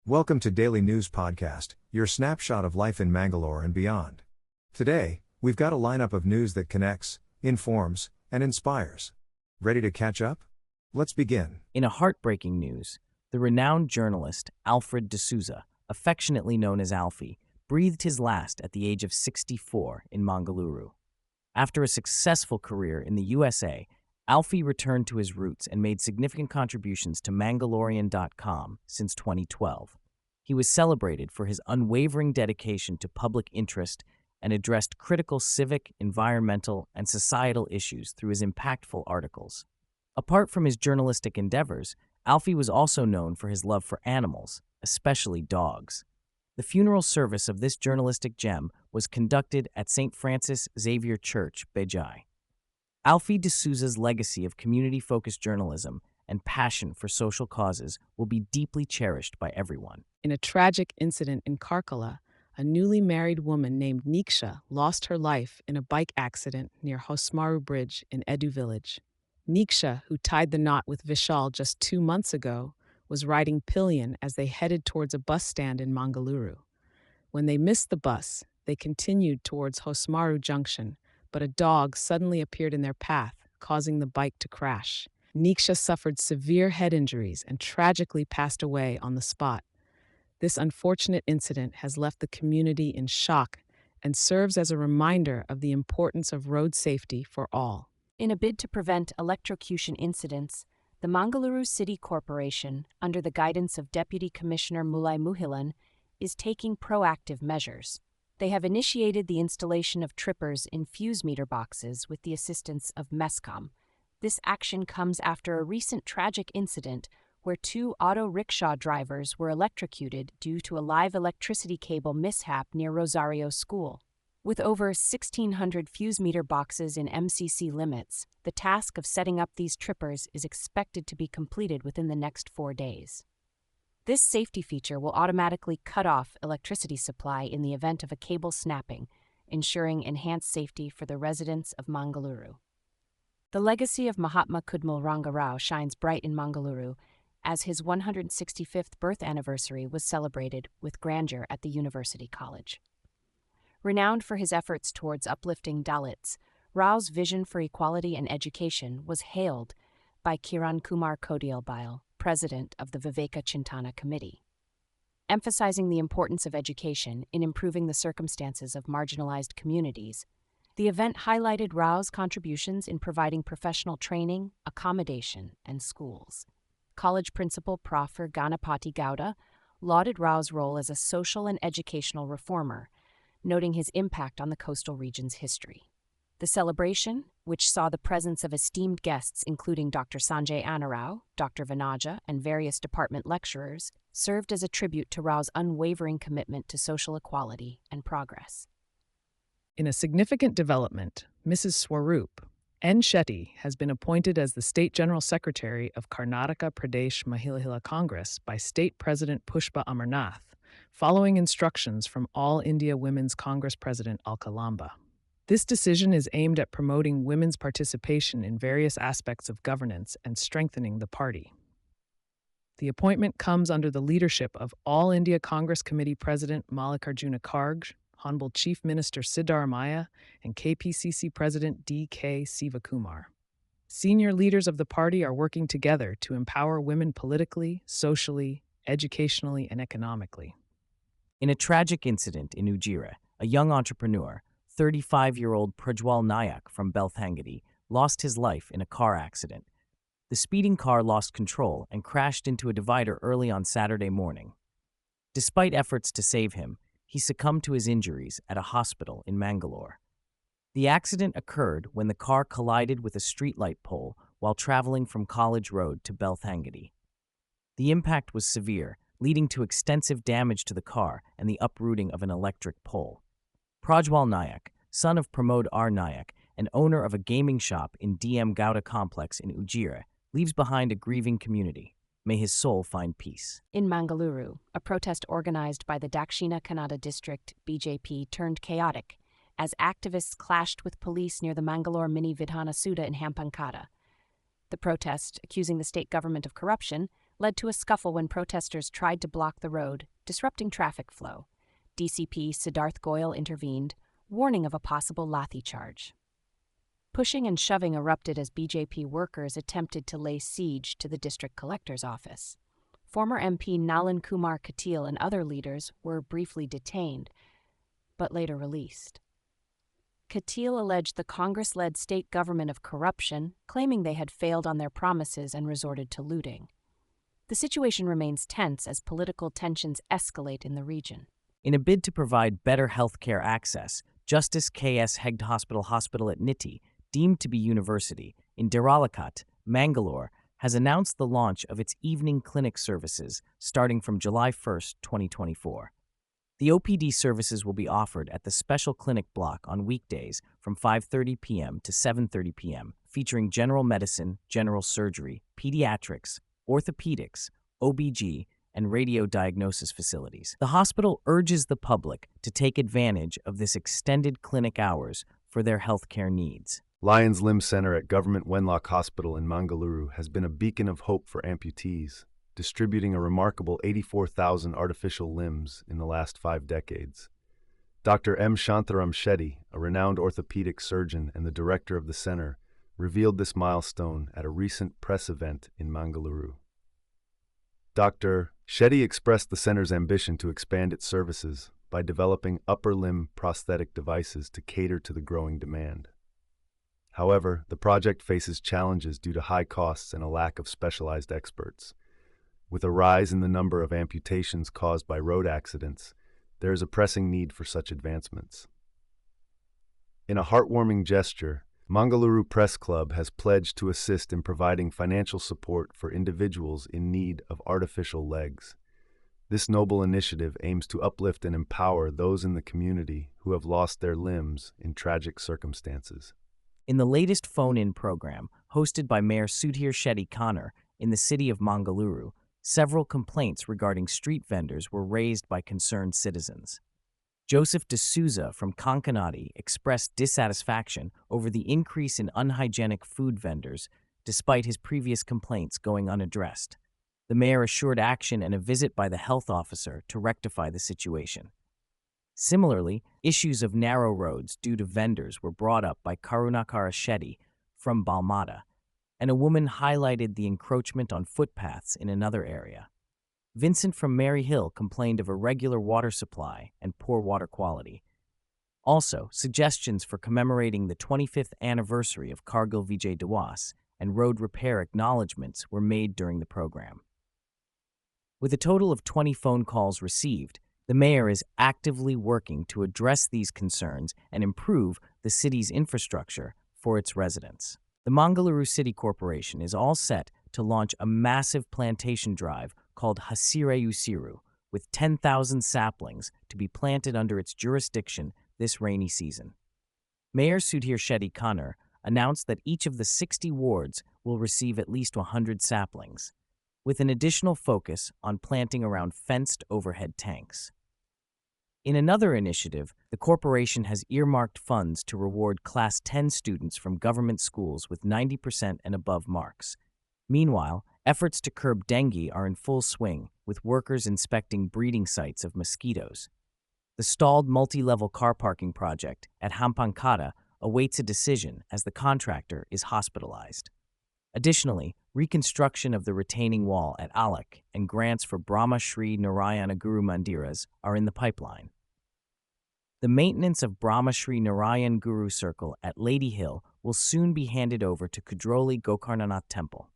Welcome to Daily News Podcast, your snapshot of life in Mangalore and beyond. Today, we've got a lineup of news that connects, informs, and inspires. Ready to catch up? Let's begin. In a heartbreaking news, the renowned journalist Alfie D'Souza, affectionately known as Alfie, breathed his last at the age of 64 in Mangalore. After a successful career in the USA, Alfie returned to his roots and made significant contributions to Mangalorean.com since 2012. He was celebrated for his unwavering dedication to public interest and addressed critical civic, environmental, and societal issues through his impactful articles. Apart from his journalistic endeavors, Alfie was also known for his love for animals, especially dogs. The funeral service of this journalistic gem was conducted at St. Francis Xavier Church, Bellippady. Alfie D'Souza's legacy of community-focused journalism and passion for social causes will be deeply cherished by everyone. In a tragic incident in Karkala, a newly married woman named Niksha lost her life in a bike accident near Swaroopa Bridge in Edu village. Niksha, who tied the knot with Vishal just 2 months ago, was riding pillion as they headed towards a bus stand in Mangalore. When they missed the bus, they continued towards Swaroopa Junction, but a dog suddenly appeared in their path, causing the bike to crash. Niksha suffered severe head injuries and tragically passed away on the spot. This unfortunate incident has left the community in shock and serves as a reminder of the importance of road safety for all. In a bid to prevent electrocution incidents, the Mangalore City Corporation, under the guidance of Deputy Commissioner Mahila, is taking proactive measures. They have initiated the installation of trippers in fuse meter boxes with the assistance of MESCOM. This action comes after a recent tragic incident where 2 auto rickshaw drivers were electrocuted due to a live electricity cable mishap near Rosario School. With over 1,600 fuse meter boxes in MCC limits, the task of setting up these trippers is expected to be completed within the next 4 days. This safety feature will automatically cut off electricity supply in the event of a cable snapping, ensuring enhanced safety for the residents of Mangalore. The legacy of Mahatma Kudmul Ranga Rao shines bright in Mangalore, as his 165th birth anniversary was celebrated with grandeur at the University College. Renowned for his efforts towards uplifting Dalits, Rao's vision for equality and education was hailed by Kiran Kumar Kodialbile, president of the Viveka Chintana Committee. Emphasizing the importance of education in improving the circumstances of marginalized communities, the event highlighted Rao's contributions in providing professional training, accommodation, and schools. College principal Prof. Ganapati Gowda lauded Rao's role as a social and educational reformer, noting his impact on the coastal region's history. The celebration, which saw the presence of esteemed guests including Dr. Sanjay Anarao, Dr. Vanaja, and various department lecturers, served as a tribute to Rao's unwavering commitment to social equality and progress. In a significant development, Mrs. Swaroopa, N. Shetty, has been appointed as the State General Secretary of Karnataka Pradesh Mahila Congress by State President Pushpa Amarnath, following instructions from All India Women's Congress President Alkalamba. This decision is aimed at promoting women's participation in various aspects of governance and strengthening the party. The appointment comes under the leadership of All India Congress Committee President Mallikarjuna Kharge, Honorable Chief Minister Siddaramaiah, and KPCC President D.K. Sivakumar. Senior leaders of the party are working together to empower women politically, socially, educationally, and economically. In a tragic incident in Ujire, a young entrepreneur, 35-year-old Prajwal Nayak from Bellippady, lost his life in a car accident. The speeding car lost control and crashed into a divider early on Saturday morning. Despite efforts to save him, he succumbed to his injuries at a hospital in Mangalore. The accident occurred when the car collided with a streetlight pole while traveling from College Road to Bellippady. The impact was severe, leading to extensive damage to the car and the uprooting of an electric pole. Prajwal Nayak, son of Pramod R. Nayak and owner of a gaming shop in DM Gowda complex in Ujire, leaves behind a grieving community. May his soul find peace. In Mangalore, a protest organized by the Dakshina Kannada District BJP turned chaotic as activists clashed with police near the Mangalore mini Vidhana Suda in Hampankada. The protest, accusing the state government of corruption, led to a scuffle when protesters tried to block the road, disrupting traffic flow. DCP Siddharth Goyal intervened, warning of a possible lathi charge. Pushing and shoving erupted as BJP workers attempted to lay siege to the district collector's office. Former MP Nalan Kumar Katil and other leaders were briefly detained, but later released. Katil alleged the Congress-led state government of corruption, claiming they had failed on their promises and resorted to looting. The situation remains tense as political tensions escalate in the region. In a bid to provide better healthcare access, Justice K.S. Hegde Hospital at Nitti, deemed to be university, in Deralakat, Mangalore, has announced the launch of its evening clinic services starting from July 1, 2024. The OPD services will be offered at the special clinic block on weekdays from 5:30 p.m. to 7:30 p.m., featuring general medicine, general surgery, pediatrics, orthopedics, OBG, and radio diagnosis facilities. The hospital urges the public to take advantage of this extended clinic hours for their healthcare needs. Lions Limb Center at Government Wenlock Hospital in Mangalore has been a beacon of hope for amputees, distributing a remarkable 84,000 artificial limbs in the last 5 decades. Dr. M. Shantaram Shetty, a renowned orthopedic surgeon and the director of the center, revealed this milestone at a recent press event in Mangalore. Dr. Shetty expressed the center's ambition to expand its services by developing upper limb prosthetic devices to cater to the growing demand. However, the project faces challenges due to high costs and a lack of specialized experts. With a rise in the number of amputations caused by road accidents, there is a pressing need for such advancements. In a heartwarming gesture, Mangalore Press Club has pledged to assist in providing financial support for individuals in need of artificial legs. This noble initiative aims to uplift and empower those in the community who have lost their limbs in tragic circumstances. In the latest phone-in program, hosted by Mayor Sudhir Shetty Connor in the city of Mangalore, several complaints regarding street vendors were raised by concerned citizens. Joseph D'Souza from Kankanadi expressed dissatisfaction over the increase in unhygienic food vendors, despite his previous complaints going unaddressed. The mayor assured action and a visit by the health officer to rectify the situation. Similarly, issues of narrow roads due to vendors were brought up by Karunakara Shetty from Balmata, and a woman highlighted the encroachment on footpaths in another area. Vincent from Mary Hill complained of irregular water supply and poor water quality. Also, suggestions for commemorating the 25th anniversary of Kargil Vijay Diwas and road repair acknowledgments were made during the program. With a total of 20 phone calls received, the mayor is actively working to address these concerns and improve the city's infrastructure for its residents. The Mangalore City Corporation is all set to launch a massive plantation drive called Hasire Usiru, with 10,000 saplings to be planted under its jurisdiction this rainy season. Mayor Sudhir Shetty Connor announced that each of the 60 wards will receive at least 100 saplings, with an additional focus on planting around fenced overhead tanks. In another initiative, the corporation has earmarked funds to reward Class 10 students from government schools with 90% and above marks. Meanwhile, efforts to curb dengue are in full swing, with workers inspecting breeding sites of mosquitoes. The stalled multi-level car parking project at Hampankata awaits a decision as the contractor is hospitalized. Additionally, reconstruction of the retaining wall at Alak and grants for Brahma Shri Narayana Guru Mandiras are in the pipeline. The maintenance of Brahma Shri Narayan Guru Circle at Lady Hill will soon be handed over to Kudroli Gokarnanath Temple.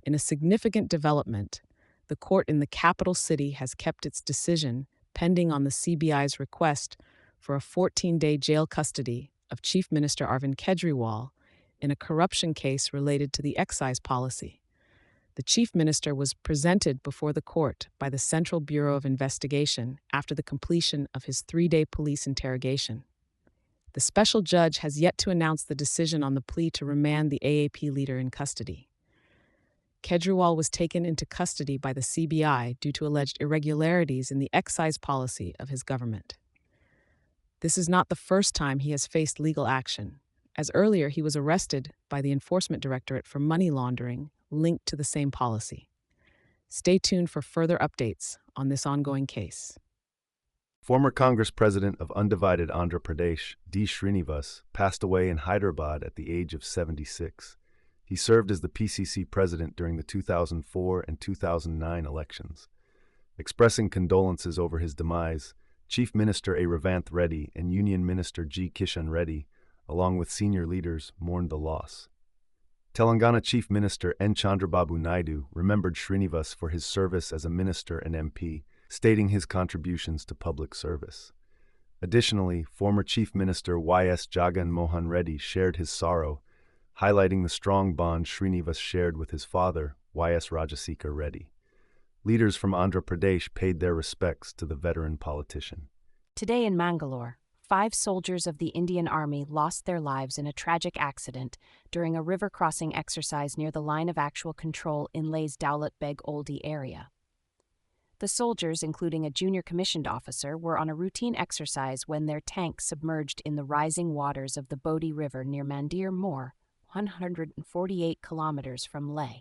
In a significant development, the court in the capital city has kept its decision pending on the CBI's request for a 14-day jail custody of Chief Minister Arvind Kejriwal in a corruption case related to the excise policy. The Chief Minister was presented before the court by the Central Bureau of Investigation after the completion of his 3-day police interrogation. The special judge has yet to announce the decision on the plea to remand the AAP leader in custody. Kejriwal was taken into custody by the CBI due to alleged irregularities in the excise policy of his government. This is not the first time he has faced legal action, as earlier he was arrested by the Enforcement Directorate for money laundering linked to the same policy. Stay tuned for further updates on this ongoing case. Former Congress President of undivided Andhra Pradesh, D. Srinivas, passed away in Hyderabad at the age of 76. He served as the PCC president during the 2004 and 2009 elections. Expressing condolences over his demise, Chief Minister A. Revanth Reddy and Union Minister G. Kishan Reddy, along with senior leaders, mourned the loss. Telangana Chief Minister N. Chandrababu Naidu remembered Srinivas for his service as a minister and MP, stating his contributions to public service. Additionally, former Chief Minister Y.S. Jagan Mohan Reddy shared his sorrow, highlighting the strong bond Srinivas shared with his father, Y.S. Rajasekhar Reddy. Leaders from Andhra Pradesh paid their respects to the veteran politician. Today in Mangalore, 5 soldiers of the Indian Army lost their lives in a tragic accident during a river crossing exercise near the line of actual control in Leh's Dowlat Beg Oldi area. The soldiers, including a junior commissioned officer, were on a routine exercise when their tank submerged in the rising waters of the Bodhi River near Mandir Moor, 148 kilometers from Leh.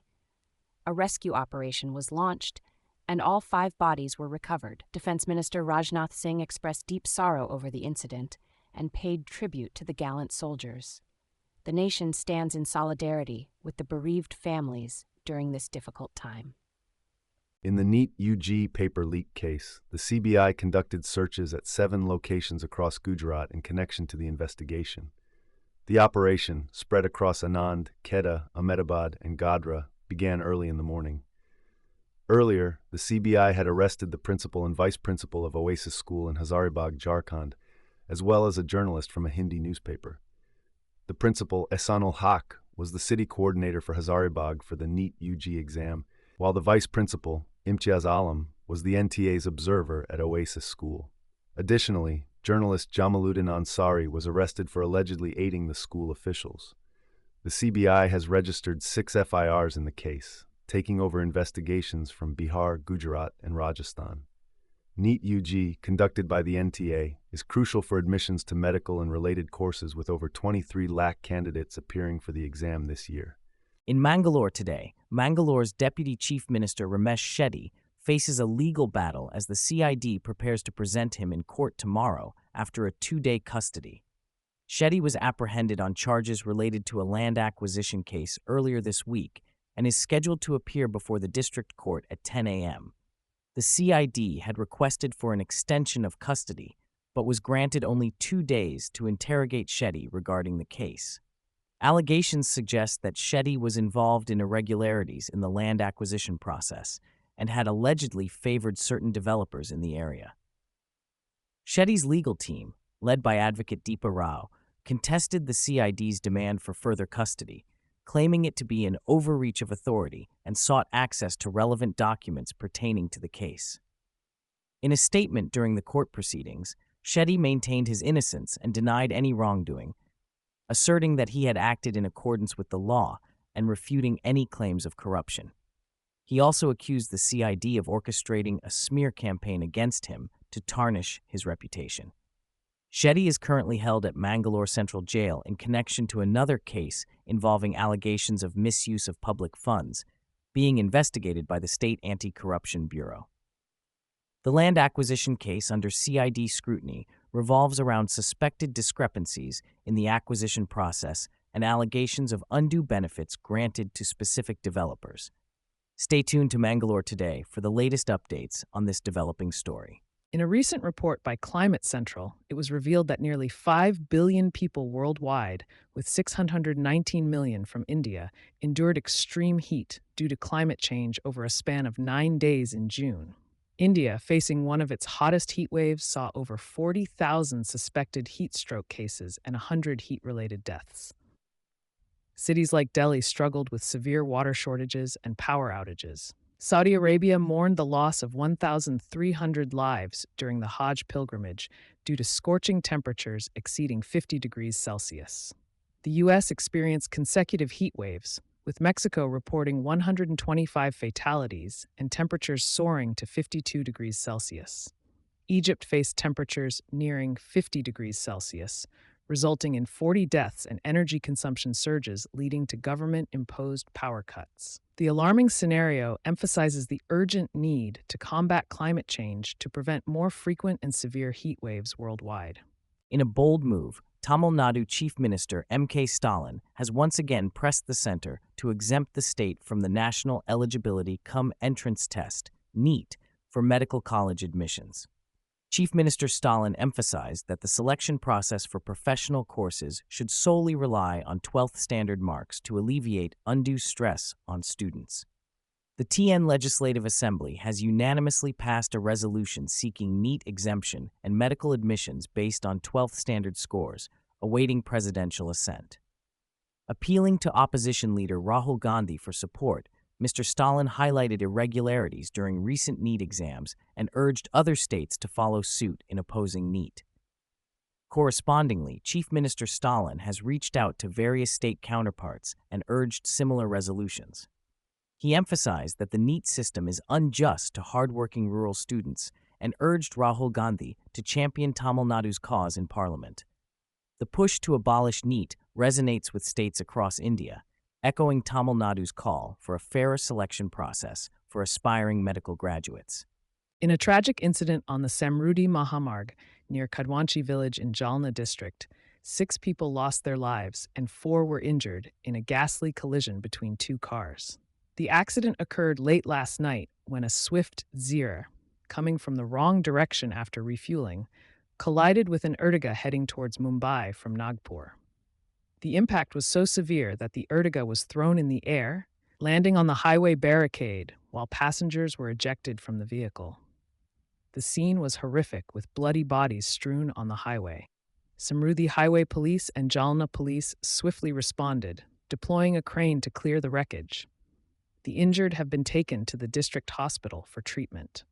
A rescue operation was launched, and all 5 bodies were recovered. Defense Minister Rajnath Singh expressed deep sorrow over the incident and paid tribute to the gallant soldiers. The nation stands in solidarity with the bereaved families during this difficult time. In the NEET UG paper leak case, the CBI conducted searches at 7 locations across Gujarat in connection to the investigation. The operation, spread across Anand, Kedah, Ahmedabad, and Godhra, began early in the morning. Earlier, the CBI had arrested the principal and vice principal of Oasis School in Hazaribagh, Jharkhand, as well as a journalist from a Hindi newspaper. The principal, Ehsanul Haq, was the city coordinator for Hazaribagh for the NEET UG exam, while the vice principal, Imtiaz Alam, was the NTA's observer at Oasis School. Additionally, journalist Jamaluddin Ansari was arrested for allegedly aiding the school officials. The CBI has registered 6 FIRs in the case, taking over investigations from Bihar, Gujarat, and Rajasthan. NEET UG, conducted by the NTA, is crucial for admissions to medical and related courses with over 23 lakh candidates appearing for the exam this year. In Mangalore today, Mangalore's Deputy Chief Minister Ramesh Shetty faces a legal battle as the CID prepares to present him in court tomorrow after a 2-day custody. Shetty was apprehended on charges related to a land acquisition case earlier this week and is scheduled to appear before the district court at 10 a.m. The CID had requested for an extension of custody, but was granted only 2 days to interrogate Shetty regarding the case. Allegations suggest that Shetty was involved in irregularities in the land acquisition process and had allegedly favored certain developers in the area. Shetty's legal team, led by advocate Deepa Rao, contested the CID's demand for further custody, claiming it to be an overreach of authority and sought access to relevant documents pertaining to the case. In a statement during the court proceedings, Shetty maintained his innocence and denied any wrongdoing, asserting that he had acted in accordance with the law and refuting any claims of corruption. He also accused the CID of orchestrating a smear campaign against him to tarnish his reputation. Shetty is currently held at Mangalore Central Jail in connection to another case involving allegations of misuse of public funds, being investigated by the State Anti-Corruption Bureau. The land acquisition case under CID scrutiny revolves around suspected discrepancies in the acquisition process and allegations of undue benefits granted to specific developers. Stay tuned to Mangalore Today for the latest updates on this developing story. In a recent report by Climate Central, it was revealed that nearly 5 billion people worldwide, with 619 million from India, endured extreme heat due to climate change over a span of 9 days in June. India, facing one of its hottest heat waves, saw over 40,000 suspected heat stroke cases and 100 heat-related deaths. Cities like Delhi struggled with severe water shortages and power outages. Saudi Arabia mourned the loss of 1,300 lives during the Hajj pilgrimage due to scorching temperatures exceeding 50 degrees Celsius. The U.S. experienced consecutive heat waves, with Mexico reporting 125 fatalities and temperatures soaring to 52 degrees Celsius. Egypt faced temperatures nearing 50 degrees Celsius, resulting in 40 deaths and energy consumption surges leading to government-imposed power cuts. The alarming scenario emphasizes the urgent need to combat climate change to prevent more frequent and severe heat waves worldwide. In a bold move, Tamil Nadu Chief Minister M.K. Stalin has once again pressed the center to exempt the state from the National Eligibility Cum Entrance Test, NEET, for medical college admissions. Chief Minister Stalin emphasized that the selection process for professional courses should solely rely on 12th standard marks to alleviate undue stress on students. The TN Legislative Assembly has unanimously passed a resolution seeking NEET exemption and medical admissions based on 12th standard scores, awaiting presidential assent. Appealing to opposition leader Rahul Gandhi for support, Mr. Stalin highlighted irregularities during recent NEET exams and urged other states to follow suit in opposing NEET. Correspondingly, Chief Minister Stalin has reached out to various state counterparts and urged similar resolutions. He emphasized that the NEET system is unjust to hardworking rural students and urged Rahul Gandhi to champion Tamil Nadu's cause in Parliament. The push to abolish NEET resonates with states across India, echoing Tamil Nadu's call for a fairer selection process for aspiring medical graduates. In a tragic incident on the Samruddhi Mahamarg near Kadwanchi village in Jalna district, 6 people lost their lives and 4 were injured in a ghastly collision between 2 cars. The accident occurred late last night when a swift Ujire, coming from the wrong direction after refueling, collided with an Ertiga heading towards Mumbai from Nagpur. The impact was so severe that the Ertiga was thrown in the air, landing on the highway barricade while passengers were ejected from the vehicle. The scene was horrific, with bloody bodies strewn on the highway. Samruddhi Highway Police and Jalna Police swiftly responded, deploying a crane to clear the wreckage. The injured have been taken to the district hospital for treatment.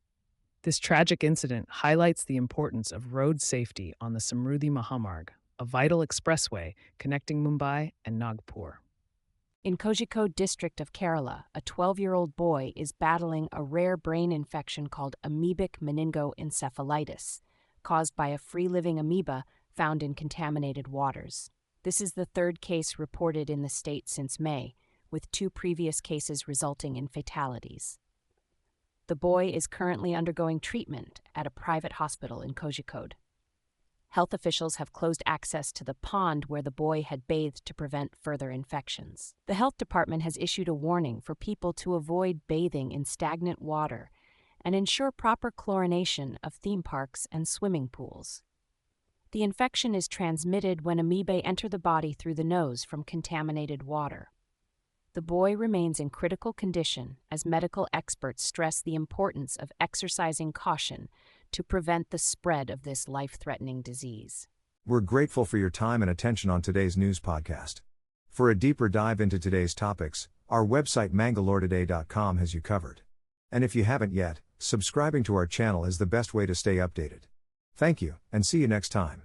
This tragic incident highlights the importance of road safety on the Samruddhi Mahamarg, a vital expressway connecting Mumbai and Nagpur. In Kozhikode district of Kerala, a 12-year-old boy is battling a rare brain infection called amoebic meningoencephalitis, caused by a free-living amoeba found in contaminated waters. This is the 3rd case reported in the state since May, with 2 previous cases resulting in fatalities. The boy is currently undergoing treatment at a private hospital in Kozhikode. Health officials have closed access to the pond where the boy had bathed to prevent further infections. The health department has issued a warning for people to avoid bathing in stagnant water and ensure proper chlorination of theme parks and swimming pools. The infection is transmitted when amoebae enter the body through the nose from contaminated water. The boy remains in critical condition as medical experts stress the importance of exercising caution to prevent the spread of this life-threatening disease. We're grateful for your time and attention on today's news podcast. For a deeper dive into today's topics, our website mangaloretoday.com has you covered. And if you haven't yet, subscribing to our channel is the best way to stay updated. Thank you, and see you next time.